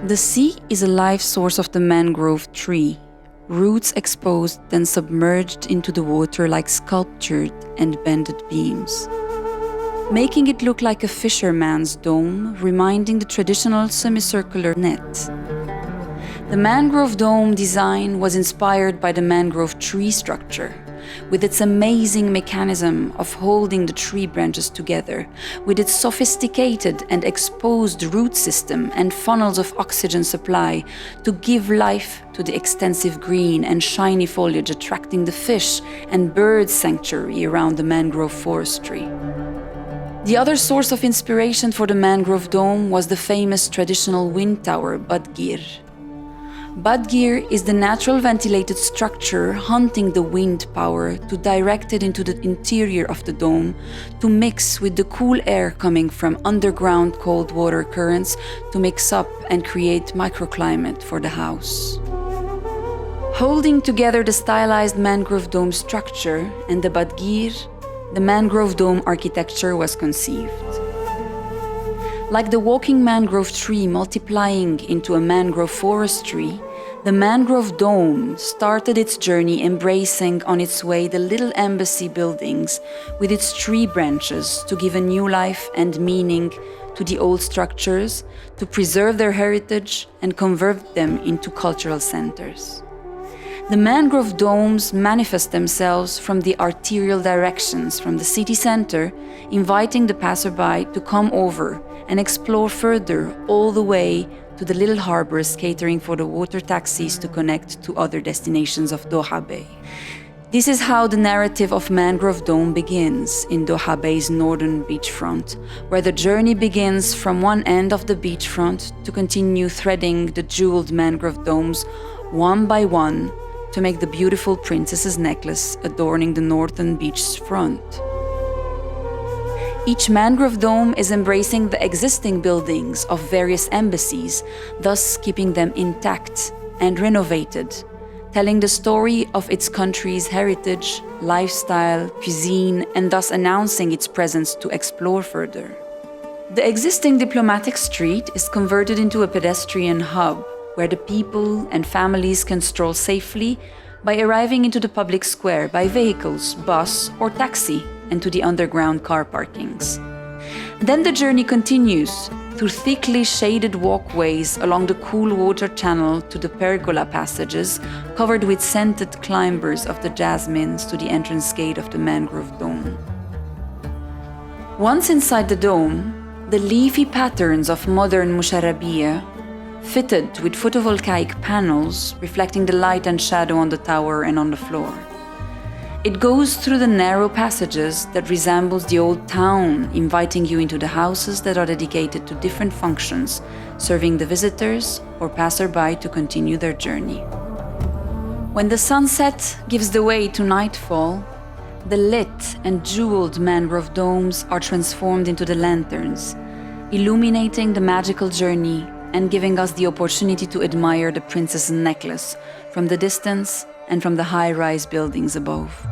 The sea is a life source of the mangrove tree, roots exposed then submerged into the water like sculptured and bended beams, making it look like a fisherman's dome, reminding the traditional semicircular net. The mangrove dome design was inspired by the mangrove tree structure, with its amazing mechanism of holding the tree branches together, with its sophisticated and exposed root system and funnels of oxygen supply to give life to the extensive green and shiny foliage attracting the fish and bird sanctuary around the mangrove forestry. The other source of inspiration for the mangrove dome was the famous traditional wind tower, Badgir. Badgir is the natural ventilated structure hunting the wind power to direct it into the interior of the dome to mix with the cool air coming from underground cold water currents to mix up and create microclimate for the house. Holding together the stylized mangrove dome structure and the Badgir, the mangrove dome architecture was conceived. Like the walking mangrove tree multiplying into a mangrove forestry, the mangrove dome started its journey embracing on its way the little embassy buildings with its tree branches to give a new life and meaning to the old structures, to preserve their heritage and convert them into cultural centers. The mangrove domes manifest themselves from the arterial directions from the city center, inviting the passerby to come over and explore further all the way to the little harbors catering for the water taxis to connect to other destinations of Doha Bay. This is how the narrative of Mangrove Dome begins in Doha Bay's northern beachfront, where the journey begins from one end of the beachfront to continue threading the jeweled mangrove domes one by one to make the beautiful princess's necklace adorning the northern beach's front. Each mangrove dome is embracing the existing buildings of various embassies, thus keeping them intact and renovated, telling the story of its country's heritage, lifestyle, cuisine, and thus announcing its presence to explore further. The existing diplomatic street is converted into a pedestrian hub, where the people and families can stroll safely by arriving into the public square by vehicles, bus, or taxi, and to the underground car parkings. Then the journey continues through thickly shaded walkways along the cool water channel to the pergola passages covered with scented climbers of the jasmines to the entrance gate of the mangrove dome. Once inside the dome, the leafy patterns of modern musharrabiyya, fitted with photovoltaic panels reflecting the light and shadow on the tower and on the floor. It goes through the narrow passages that resembles the old town, inviting you into the houses that are dedicated to different functions, serving the visitors or passerby to continue their journey. When the sunset gives the way to nightfall, the lit and jeweled mangrove domes are transformed into the lanterns, illuminating the magical journey and giving us the opportunity to admire the princess's necklace from the distance and from the high-rise buildings above.